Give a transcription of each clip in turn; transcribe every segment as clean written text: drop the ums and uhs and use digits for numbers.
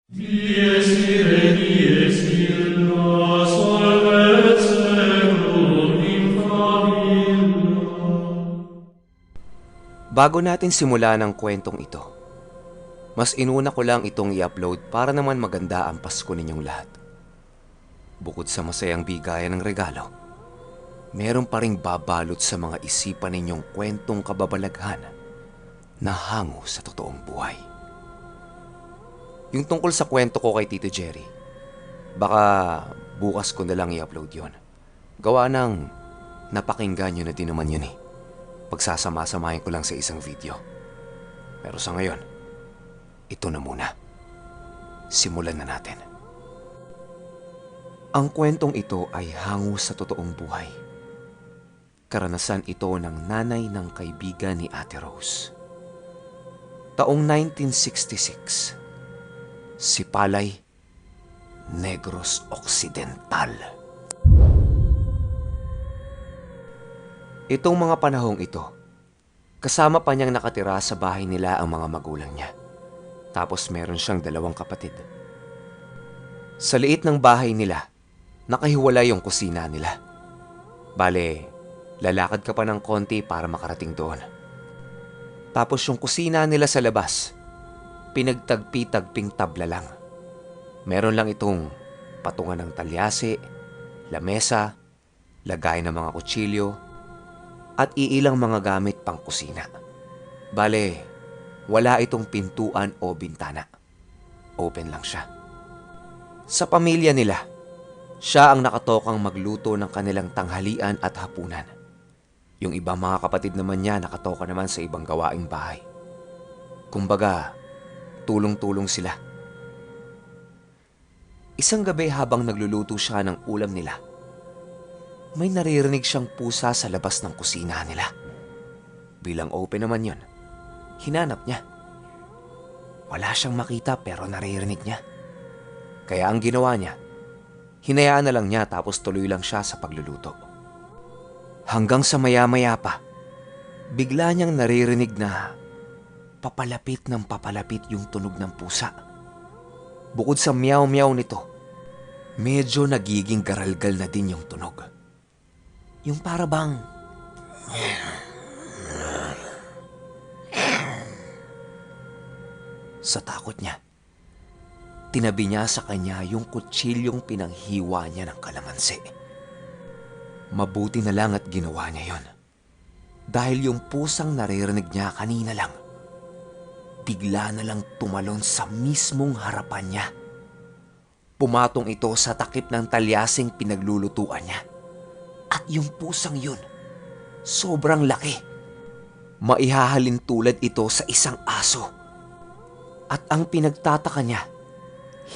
Dies ire, dies illa, solvet seclum infamilla. Bago natin simulan ang kwentong ito, mas inuna ko lang itong i-upload para naman maganda ang Pasko ninyong lahat. Bukod sa masayang bigayan ng regalo, meron pa ring babalot sa mga isipan ninyong kwentong kababalaghan na hango sa totoong buhay. Yung tungkol sa kwento ko kay Tito Jerry, baka bukas ko na lang i-upload yon. Gawa ng napakinggan nyo na din naman yun eh. Pagsasama-samahin ko lang sa isang video. Pero sa ngayon, ito na muna. Simulan na natin. Ang kwentong ito ay hango sa totoong buhay. Karanasan ito ng nanay ng kaibigan ni Ate Rose. Taong 1966, Sipalay, Negros Occidental. Itong mga panahong ito, kasama pa niyang nakatira sa bahay nila ang mga magulang niya. Tapos meron siyang 2 kapatid. Sa liit ng bahay nila, nakahiwalay yung kusina nila. Bale, lalakad ka pa ng konti para makarating doon. Tapos yung kusina nila sa labas, pinagtagpi-tagping tabla lang. Meron lang itong patungan ng talyase, lamesa, lagay ng mga kutsilyo, at iilang mga gamit pang kusina. Bale, wala itong pintuan o bintana. Open lang siya. Sa pamilya nila, siya ang nakatokang magluto ng kanilang tanghalian at hapunan. Yung ibang mga kapatid naman niya nakatoka naman sa ibang gawaing bahay. Kumbaga, tulong-tulong sila. Isang gabi habang nagluluto siya ng ulam nila, may naririnig siyang pusa sa labas ng kusina nila. Bilang open naman yun, hinanap niya. Wala siyang makita pero naririnig niya. Kaya ang ginawa niya, hinayaan na lang niya tapos tuloy lang siya sa pagluluto. Hanggang sa maya-maya pa, bigla niyang naririnig na papalapit ng papalapit yung tunog ng pusa. Bukod sa meow-meow nito, medyo nagiging garalgal na din yung tunog. Yung para bang sa takot niya, tinabi niya sa kanya yung kutsilyong pinanghiwa niya ng kalamansi. Mabuti na lang at ginawa niya yon. Dahil yung pusang naririnig niya kanina lang, bigla na lang tumalon sa mismong harapan niya. Pumatong ito sa takip ng talyasing pinaglulutuan niya. At yung pusang yun, sobrang laki. Maihahalin tulad ito sa isang aso. At ang pinagtataka niya,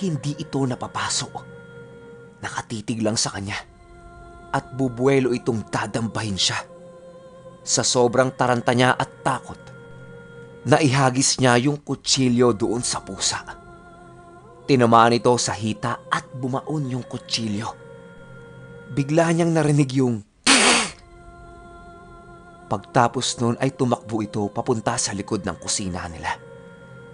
hindi ito napapasok. Nakatitig lang sa kanya. At bubuelo itong dadambahin siya. Sa sobrang taranta niya at takot, naihagis niya yung kutsilyo doon sa pusa. Tinamaan ito sa hita at bumaon yung kutsilyo. Bigla niyang narinig yung pagtapos nun ay tumakbo ito papunta sa likod ng kusina nila.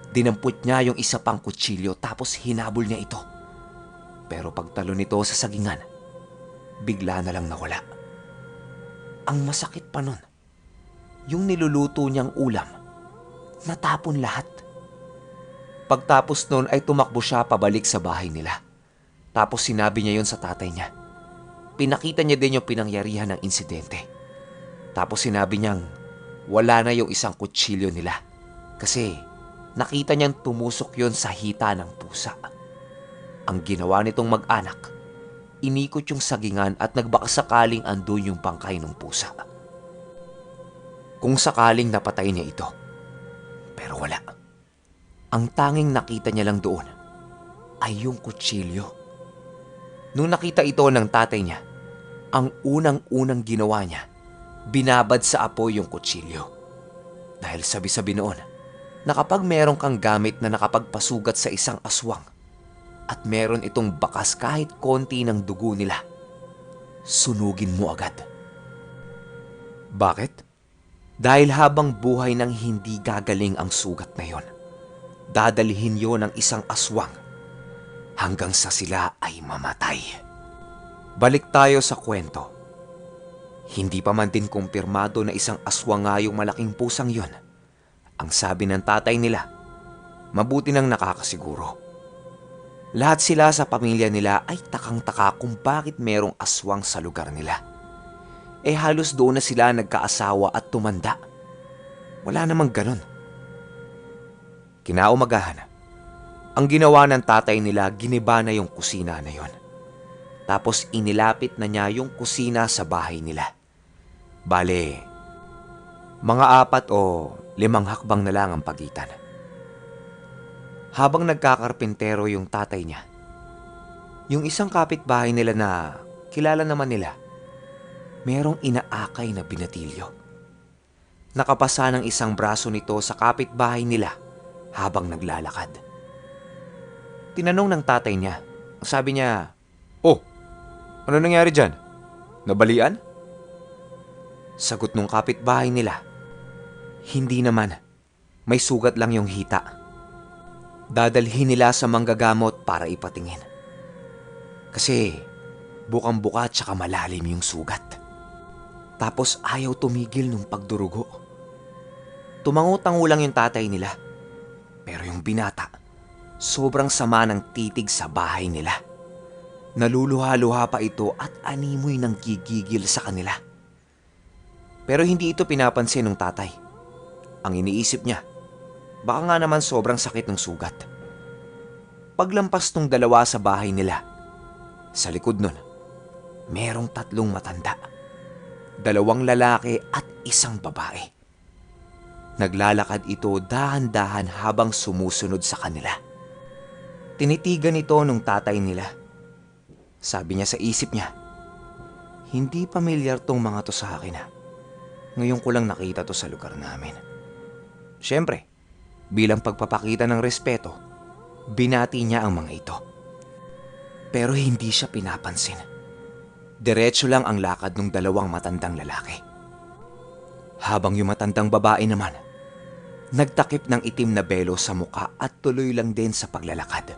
Dinampot niya yung isa pang kutsilyo tapos hinabol niya ito. Pero pagtalo nito sa sagingan, bigla na lang nawala. Ang masakit pa nun, yung niluluto niyang ulam, natapon lahat. Pagtapos nun ay tumakbo siya pabalik sa bahay nila. Tapos sinabi niya yon sa tatay niya. Pinakita niya din yung pinangyarihan ng insidente. Tapos sinabi niyang wala na yung isang kutsilyo nila. Kasi nakita niyang tumusok yon sa hita ng pusa. Ang ginawa nitong mag-anak, inikot yung sagingan at nagbakasakaling andun yung bangkay ng pusa. Kung sakaling napatay niya ito. Pero wala. Ang tanging nakita niya lang doon ay yung kutsilyo. Nung nakita ito ng tatay niya, ang unang-unang ginawa niya, binabad sa apoy yung kutsilyo. Dahil sabi-sabi noon, na kapag meron kang gamit na nakapagpasugat sa isang aswang at meron itong bakas kahit konti ng dugo nila, sunugin mo agad. Bakit? Dahil habang buhay nang hindi gagaling ang sugat na yon, dadalhin yon ng isang aswang hanggang sa sila ay mamatay. Balik tayo sa kwento. Hindi pa man din kumpirmado na isang aswang nga yung malaking pusang yon. Ang sabi ng tatay nila, mabuti nang nakakasiguro. Lahat sila sa pamilya nila ay takang-taka kung bakit merong aswang sa lugar nila. Halos doon na sila nagkaasawa at tumanda. Wala namang ganon. Kinaumagahan, ang ginawa ng tatay nila, giniba na yung kusina na yon. Tapos inilapit na niya yung kusina sa bahay nila. Bale, mga 4 o 5 hakbang na lang ang pagitan. Habang nagkakarpintero yung tatay niya, yung isang kapitbahay nila na kilala naman nila, merong inaakay na binatilyo. Nakapasa ng isang braso nito sa kapitbahay nila habang naglalakad. Tinanong ng tatay niya, sabi niya, "Oh, ano nangyari dyan? Nabalian?" Sagot nung kapitbahay nila, "Hindi naman, may sugat lang yung hita." Dadalhin nila sa manggagamot para ipatingin. Kasi bukang-buka at saka malalim yung sugat. Tapos ayaw tumigil nung pagdurugo. Tumango-tango lang yung tatay nila. Pero yung binata, sobrang sama ng titig sa bahay nila. Naluluha-luha pa ito at animoy ng gigigil sa kanila. Pero hindi ito pinapansin ng tatay. Ang iniisip niya, baka nga naman sobrang sakit ng sugat. Paglampas nung dalawa sa bahay nila, sa likod nun, merong 3 matanda. 2 lalaki at 1 babae. Naglalakad ito dahan-dahan habang sumusunod sa kanila. Tinitigan ito nung tatay nila. Sabi niya sa isip niya, "Hindi pamilyar tong mga to sa akin. Ngayon ko lang nakita to sa lugar namin." Siyempre, bilang pagpapakita ng respeto, binati niya ang mga ito. Pero hindi siya pinapansin. Diretso lang ang lakad ng 2 matandang lalaki. Habang yung matandang babae naman, nagtakip ng itim na belo sa muka at tuloy lang din sa paglalakad.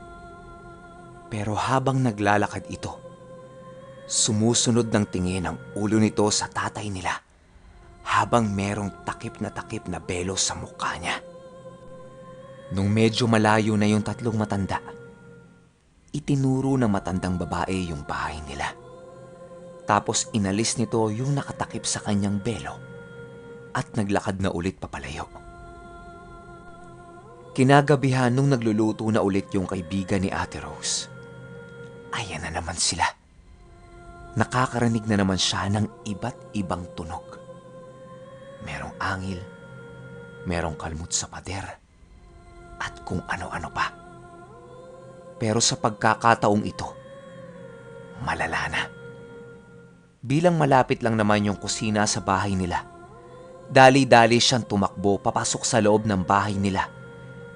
Pero habang naglalakad ito, sumusunod ng tingin ang ulo nito sa tatay nila habang merong takip na belo sa mukha niya. Nung medyo malayo na yung 3 matanda, itinuro ng matandang babae yung bahay nila. Tapos inalis nito yung nakatakip sa kanyang belo at naglakad na ulit papalayo. Kinagabihan nung nagluluto na ulit yung kaibigan ni Ate Rose, ayan na naman sila. Nakakarinig na naman siya ng iba't ibang tunog. Merong angil, merong kalmot sa pader, at kung ano-ano pa. Pero sa pagkakataong ito, malala na. Bilang malapit lang naman yung kusina sa bahay nila, dali-dali siyang tumakbo papasok sa loob ng bahay nila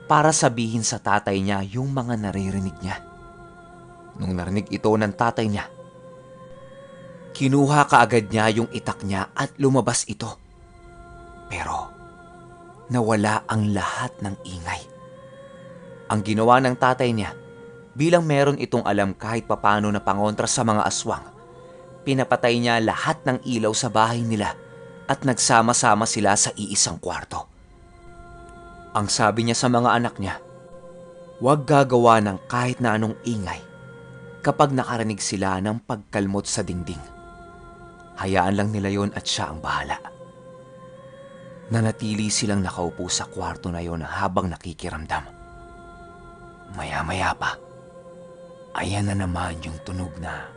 para sabihin sa tatay niya yung mga naririnig niya. Nung narinig ito ng tatay niya, kinuha kaagad niya yung itak niya at lumabas ito. Pero nawala ang lahat ng ingay. Ang ginawa ng tatay niya, bilang meron itong alam kahit papano na pangontra sa mga aswang, pinapatay niya lahat ng ilaw sa bahay nila at nagsama-sama sila sa iisang kwarto. Ang sabi niya sa mga anak niya, huwag gagawa ng kahit na anong ingay kapag nakarinig sila ng pagkalmot sa dingding. Hayaan lang nila yon at siya ang bahala. Nanatili silang nakaupo sa kwarto na yon habang nakikiramdam. Maya-maya pa, ayan na naman yung tunog na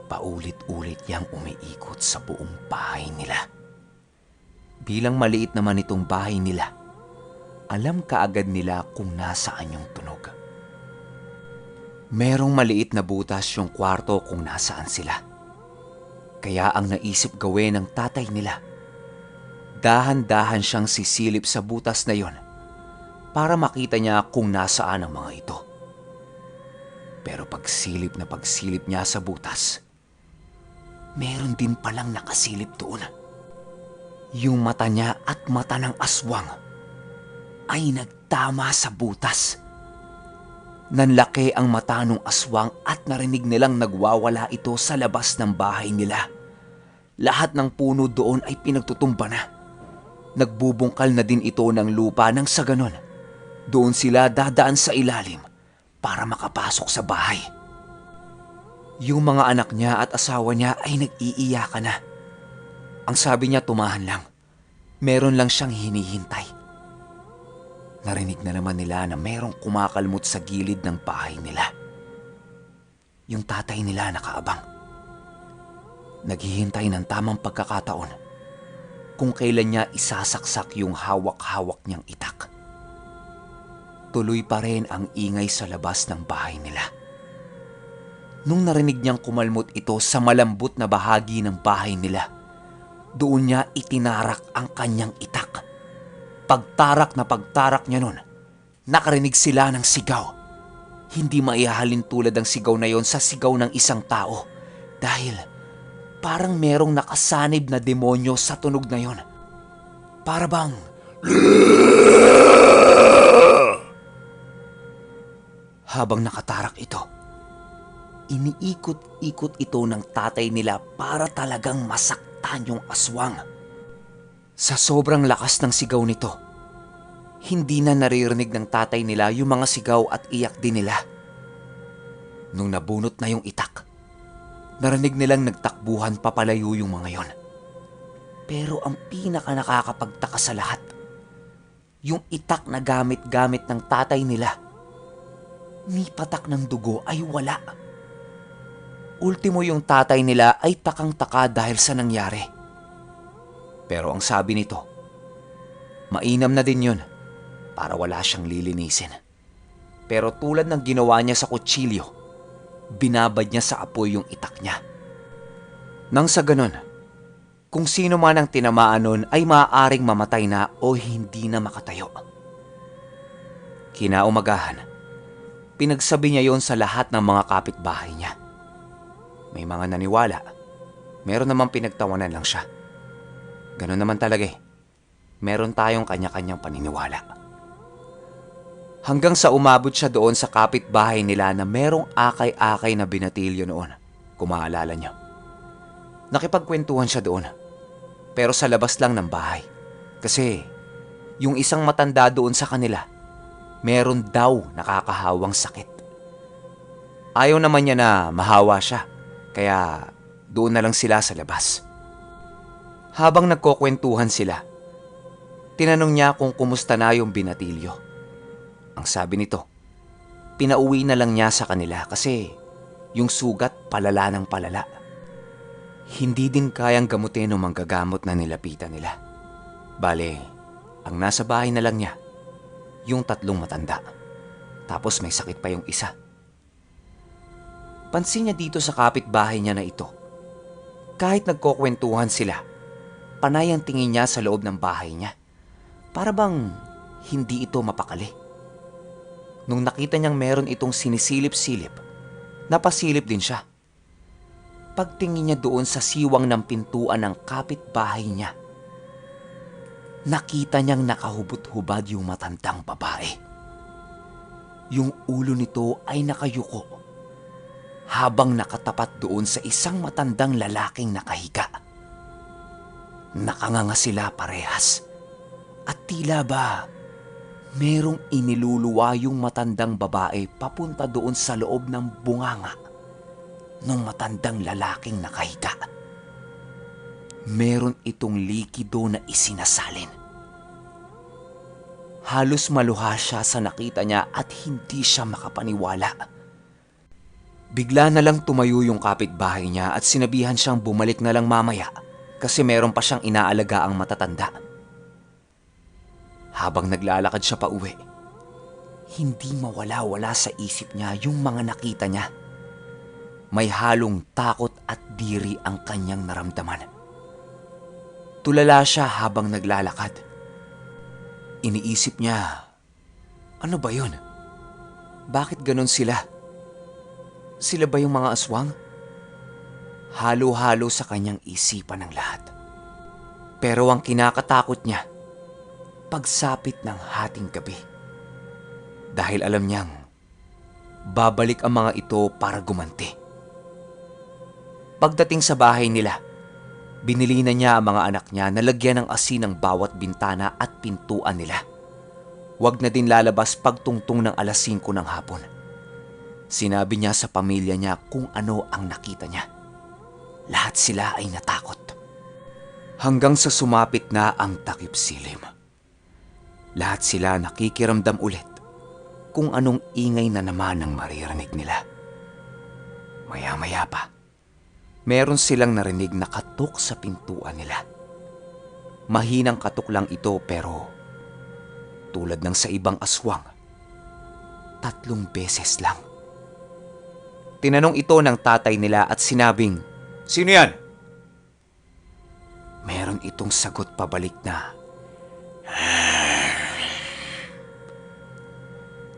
paulit-ulit yang umiikot sa buong bahay nila. Bilang maliit naman itong bahay nila, alam kaagad nila kung nasaan yung tunog. Merong maliit na butas yung kwarto kung nasaan sila. Kaya ang naisip gawin ng tatay nila, dahan-dahan siyang sisilip sa butas na yon para makita niya kung nasaan ang mga ito. Pero pagsilip na pagsilip niya sa butas, meron din palang nakasilip doon. Yung mata niya at mata ng aswang ay nagtama sa butas. Nanlaki ang mata ng aswang at narinig nilang nagwawala ito sa labas ng bahay nila. Lahat ng puno doon ay pinagtutumba na. Nagbubungkal na din ito ng lupa nang sa ganon. Doon sila dadaan sa ilalim para makapasok sa bahay. Yung mga anak niya at asawa niya ay nag-iiyakan na. Ang sabi niya tumahan lang. Meron lang siyang hinihintay. Narinig na naman nila na merong kumakalmot sa gilid ng bahay nila. Yung tatay nila nakaabang. Naghihintay ng tamang pagkakataon kung kailan niya isasaksak yung hawak-hawak niyang itak. Tuloy pa rin ang ingay sa labas ng bahay nila. Nung narinig niyang kumalmot ito sa malambot na bahagi ng bahay nila, doon niya itinarak ang kanyang itak. Pagtarak na pagtarak niya nun, nakarinig sila ng sigaw. Hindi maihahalin tulad ang sigaw na yon sa sigaw ng isang tao dahil parang merong nakasanib na demonyo sa tunog na yon. Para bang habang nakatarak ito, iniikot-ikot ito ng tatay nila para talagang masaktan yung aswang. Sa sobrang lakas ng sigaw nito, hindi na naririnig ng tatay nila yung mga sigaw at iyak din nila. Nung nabunot na yung itak, narinig nilang nagtakbuhan papalayo yung mga yon. Pero ang pinaka nakakapagtaka sa lahat, yung itak na gamit-gamit ng tatay nila, ni patak ng dugo ay wala. Ultimo yung tatay nila ay takang-taka dahil sa nangyari. Pero ang sabi nito, mainam na din yun para wala siyang lilinisin. Pero tulad ng ginawa niya sa kutsilyo, binabad niya sa apoy yung itak niya. Nang sa ganon, kung sino man ang tinamaan nun ay maaaring mamatay na o hindi na makatayo. Kinaumagahan, pinagsabi niya yon sa lahat ng mga kapitbahay niya. May mga naniwala, meron namang pinagtawanan lang siya. Ganon naman talaga eh. Meron tayong kanya-kanyang paniniwala. Hanggang sa umabot siya doon sa kapitbahay nila na merong akay-akay na binatilyo noon, kung maalala niyo. Nakipagkwentuhan siya doon, pero sa labas lang ng bahay. Kasi yung isang matanda doon sa kanila, meron daw nakakahawang sakit. Ayaw naman niya na mahawa siya, kaya doon na lang sila sa labas. Habang nagkukwentuhan sila, tinanong niya kung kumusta na yung binatilyo. Ang sabi nito, pinauwi na lang niya sa kanila kasi yung sugat palala ng palala. Hindi din kayang gamutin o manggagamot na nilapitan nila. Bale, ang nasa bahay na lang niya, yung 3 matanda. Tapos may sakit pa yung isa. Pansin niya dito sa kapitbahay niya na ito. Kahit nagkukwentuhan sila, panay ang tingin niya sa loob ng bahay niya. Para bang hindi ito mapakali. Nung nakita niyang meron itong sinisilip-silip, napasilip din siya. Pagtingin niya doon sa siwang ng pintuan ng kapitbahay niya, nakita niyang nakahubot-hubad yung matandang babae. Yung ulo nito ay nakayuko habang nakatapat doon sa isang matandang lalaking nakahiga. Nakanganga sila parehas at tila ba merong iniluluwa yung matandang babae papunta doon sa loob ng bunganga ng matandang lalaking nakahiga. Meron itong likido na isinasalin. Halos maluha siya sa nakita niya at hindi siya makapaniwala. Bigla na lang tumayo yung kapitbahay niya at sinabihan siyang bumalik na lang mamaya kasi meron pa siyang inaalagaang matatanda. Habang naglalakad siya pa uwi, hindi mawala-wala sa isip niya yung mga nakita niya. May halong takot at diri ang kanyang naramdaman. Tulala siya habang naglalakad. Iniisip niya, ano ba yun? Bakit ganon sila? Sila ba yung mga aswang? Halo-halo sa kanyang isipan ng lahat. Pero ang kinakatakot niya, pagsapit ng hating gabi. Dahil alam niyang babalik ang mga ito para gumanti. Pagdating sa bahay nila, binili na niya ang mga anak niya na lagyan ng asin ang bawat bintana at pintuan nila. Huwag na din lalabas pagtungtong ng alas 5 ng hapon. Sinabi niya sa pamilya niya kung ano ang nakita niya. Lahat sila ay natakot. Hanggang sa sumapit na ang takip silim. Lahat sila nakikiramdam ulit kung anong ingay na naman ang maririnig nila. Maya-maya pa, meron silang narinig na katok sa pintuan nila. Mahinang katok lang ito pero tulad ng sa ibang aswang, 3 beses lang. Tinanong ito ng tatay nila at sinabing, "Sino yan?" Meron itong sagot pabalik na,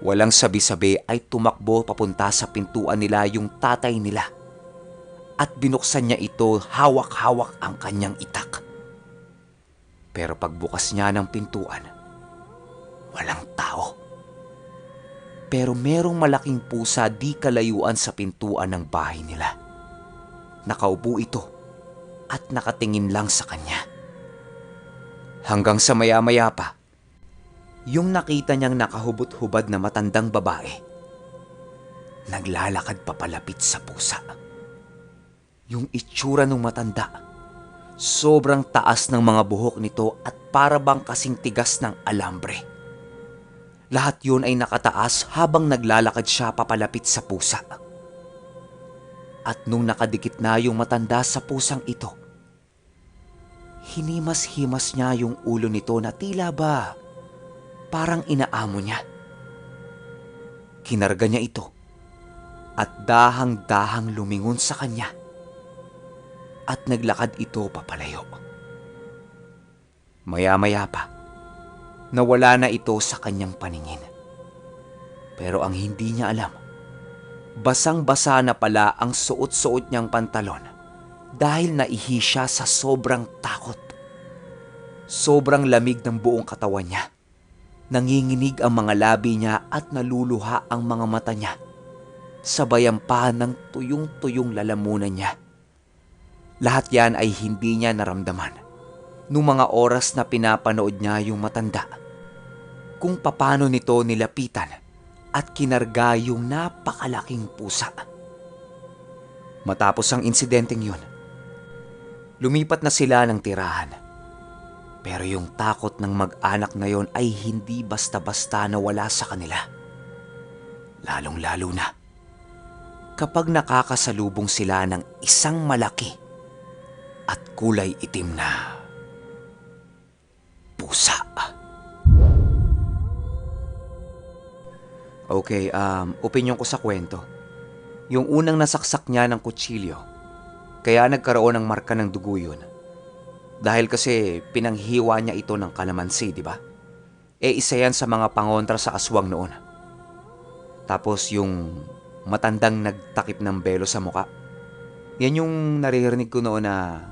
walang sabi-sabi ay tumakbo papunta sa pintuan nila yung tatay nila at binuksan niya ito hawak-hawak ang kanyang itak. Pero pagbukas niya ng pintuan, walang tao. Pero merong malaking pusa di kalayuan sa pintuan ng bahay nila. Nakaupo ito at nakatingin lang sa kanya. Hanggang sa maya-maya pa, yung nakita niyang nakahubot-hubad na matandang babae, naglalakad papalapit sa pusa. Yung itsura ng matanda, sobrang taas ng mga buhok nito at para bang kasing tigas ng alambre. Lahat yun ay nakataas habang naglalakad siya papalapit sa pusa. At nung nakadikit na yung matanda sa pusang ito, hinimas-himas niya yung ulo nito na tila ba parang inaamo niya. Kinarga niya ito at dahang-dahang lumingon sa kanya at naglakad ito papalayo. Maya-maya pa, nawala na ito sa kanyang paningin. Pero ang hindi niya alam, basang-basa na pala ang suot-suot niyang pantalon dahil naihi siya sa sobrang takot. Sobrang lamig ng buong katawan niya. Nanginginig ang mga labi niya at naluluha ang mga mata niya. Sabayan pa ng tuyong-tuyong lalamunan niya. Lahat yan ay hindi niya naramdaman nung mga oras na pinapanood niya yung matanda. Kung paano nito nilapitan at kinarga yung napakalaking pusa. Matapos ang insidenteng yun, lumipat na sila ng tirahan. Pero yung takot ng mag-anak na yon ay hindi basta-basta nawala sa kanila. Lalong-lalo na kapag nakakasalubong sila ng isang malaki at kulay itim na pusa. Okay, opinyon ko sa kwento. Yung unang nasaksak niya ng kutsilyo, kaya nagkaroon ng marka ng dugo yun. Dahil kasi pinanghiwa niya ito ng kalamansi, di ba? Isa yan sa mga pangontra sa aswang noon. Tapos yung matandang nagtakip ng belo sa muka. Yan yung naririnig ko noon na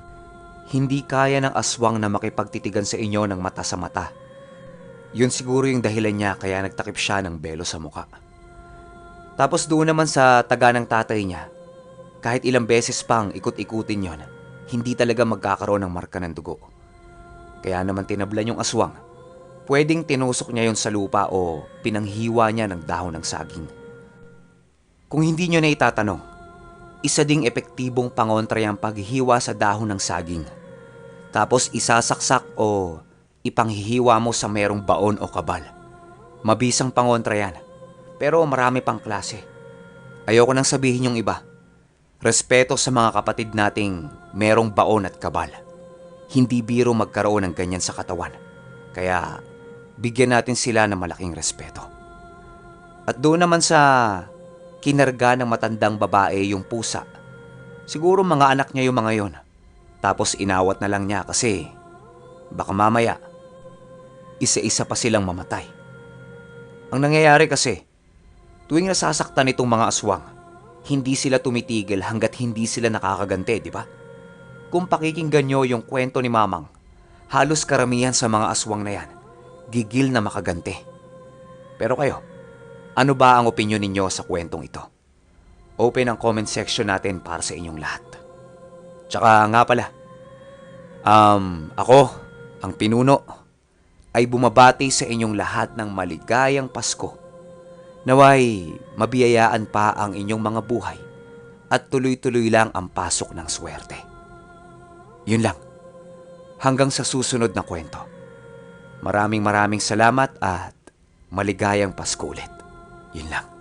hindi kaya ng aswang na makipagtitigan sa inyo ng mata sa mata. Yun siguro yung dahilan niya kaya nagtakip siya ng belo sa muka. Tapos doon naman sa taga ng tatay niya, kahit ilang beses pang ikot-ikutin yon, hindi talaga magkakaroon ng marka ng dugo. Kaya naman tinablan yung aswang. Pwedeng tinusok niya yon sa lupa o pinanghiwa niya ng dahon ng saging. Kung hindi nyo na itatanong, isa ding epektibong pangontra yung paghihiwa sa dahon ng saging. Tapos isasaksak o ipanghihiwa mo sa merong baon o kabal. Mabisang pangontra yan. Pero marami pang klase. Ayoko nang sabihin yung iba. Respeto sa mga kapatid nating merong baon at kabal. Hindi biro magkaroon ng ganyan sa katawan. Kaya bigyan natin sila ng malaking respeto. At doon naman sa kinarga ng matandang babae yung pusa. Siguro mga anak niya yung mga yon. Tapos inawat na lang niya kasi baka mamaya isa-isa pa silang mamatay. Ang nangyayari kasi, tuwing nasasaktan itong mga aswang, hindi sila tumitigil hanggat hindi sila nakakagante, di ba? Kung pakikinggan nyo yung kwento ni Mamang, Halos karamihan sa mga aswang na yan, gigil na makaganti. Pero kayo, ano ba ang opinyon ninyo sa kwentong ito? Open ang comment section natin para sa inyong lahat. Tsaka nga pala, ako, ang pinuno, ay bumabati sa inyong lahat ng maligayang Pasko. Naway mabiyayaan pa ang inyong mga buhay at tuloy-tuloy lang ang pasok ng swerte. Yun lang. Hanggang sa susunod na kwento. Maraming salamat at maligayang Pasko ulit. Yun lang.